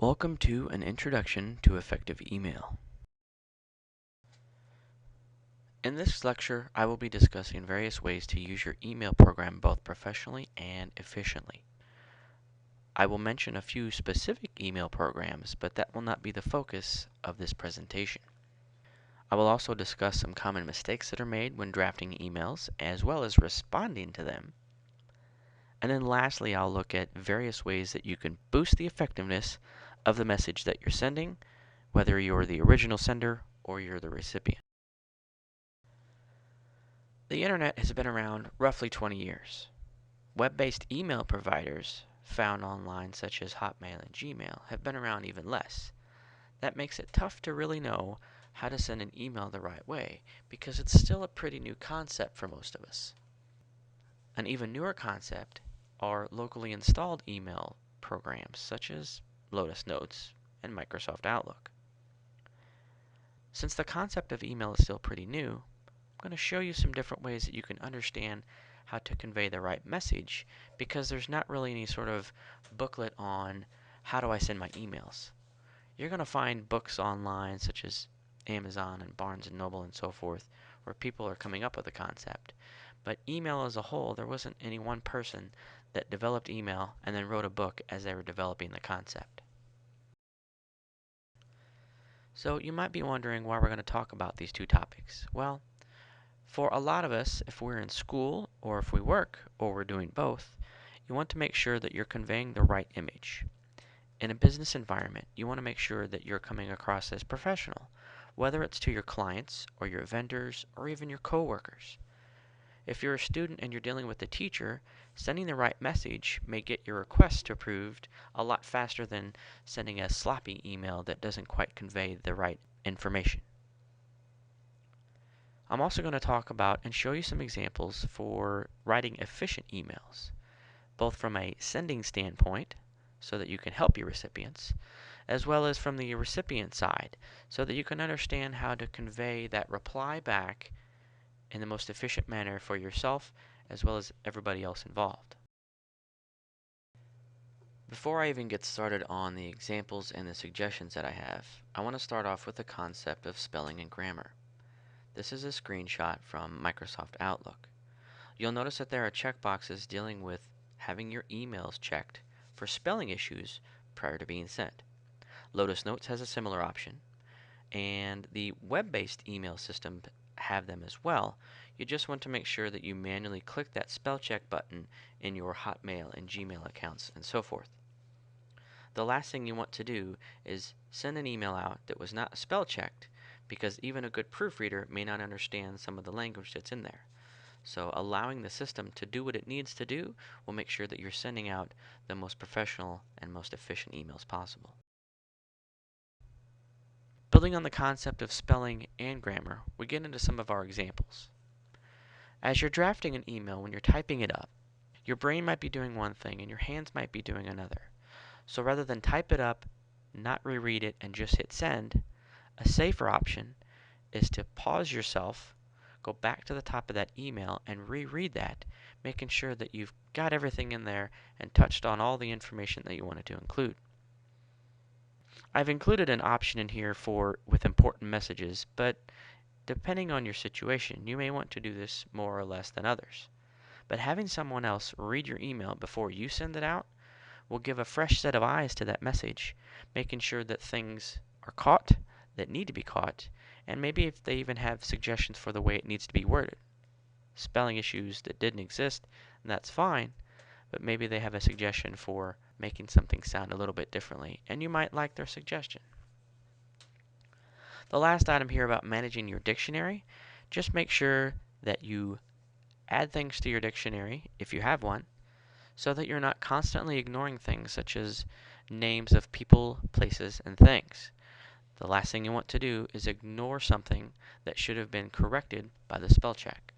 Welcome to an introduction to effective email. In this lecture, I will be discussing various ways to use your email program both professionally and efficiently. I will mention a few specific email programs, but that will not be the focus of this presentation. I will also discuss some common mistakes that are made when drafting emails, as well as responding to them. And then lastly, I'll look at various ways that you can boost the effectiveness of the message that you're sending, whether you're the original sender or you're the recipient. The internet has been around roughly 20 years. Web-based email providers found online such as Hotmail and Gmail have been around even less. That makes it tough to really know how to send an email the right way because it's still a pretty new concept for most of us. An even newer concept are locally installed email programs such as Lotus Notes and Microsoft Outlook. Since the concept of email is still pretty new, I'm going to show you some different ways that you can understand how to convey the right message because there's not really any sort of booklet on how do I send my emails. You're going to find books online such as Amazon and Barnes and Noble and so forth where people are coming up with the concept. But email as a whole, there wasn't any one person that developed email and then wrote a book as they were developing the concept. So you might be wondering why we're going to talk about these two topics. Well, for a lot of us, if we're in school or if we work or we're doing both, you want to make sure that you're conveying the right image. In a business environment, you want to make sure that you're coming across as professional, whether it's to your clients or your vendors or even your coworkers. If you're a student and you're dealing with a teacher, sending the right message may get your request approved a lot faster than sending a sloppy email that doesn't quite convey the right information. I'm also going to talk about and show you some examples for writing efficient emails, both from a sending standpoint, so that you can help your recipients, as well as from the recipient side, so that you can understand how to convey that reply back in the most efficient manner for yourself as well as everybody else involved. Before I even get started on the examples and the suggestions that I have, I want to start off with the concept of spelling and grammar. This is a screenshot from Microsoft Outlook. You'll notice that there are checkboxes dealing with having your emails checked for spelling issues prior to being sent. Lotus Notes has a similar option, and the web-based email system have them as well. You just want to make sure that you manually click that spell check button in your Hotmail and Gmail accounts and so forth. The last thing you want to do is send an email out that was not spell checked because even a good proofreader may not understand some of the language that's in there. So allowing the system to do what it needs to do will make sure that you're sending out the most professional and most efficient emails possible. Building on the concept of spelling and grammar, we get into some of our examples. As you're drafting an email, when you're typing it up, your brain might be doing one thing and your hands might be doing another. So rather than type it up, not reread it, and just hit send, a safer option is to pause yourself, go back to the top of that email and reread that, making sure that you've got everything in there and touched on all the information that you wanted to include. I've included an option in here with important messages, but depending on your situation, you may want to do this more or less than others. But having someone else read your email before you send it out will give a fresh set of eyes to that message, making sure that things are caught that need to be caught, and maybe if they even have suggestions for the way it needs to be worded. Spelling issues that didn't exist, and that's fine, but maybe they have a suggestion for making something sound a little bit differently, and you might like their suggestion. The last item here about managing your dictionary, just make sure that you add things to your dictionary, if you have one, so that you're not constantly ignoring things such as names of people, places, and things. The last thing you want to do is ignore something that should have been corrected by the spell check.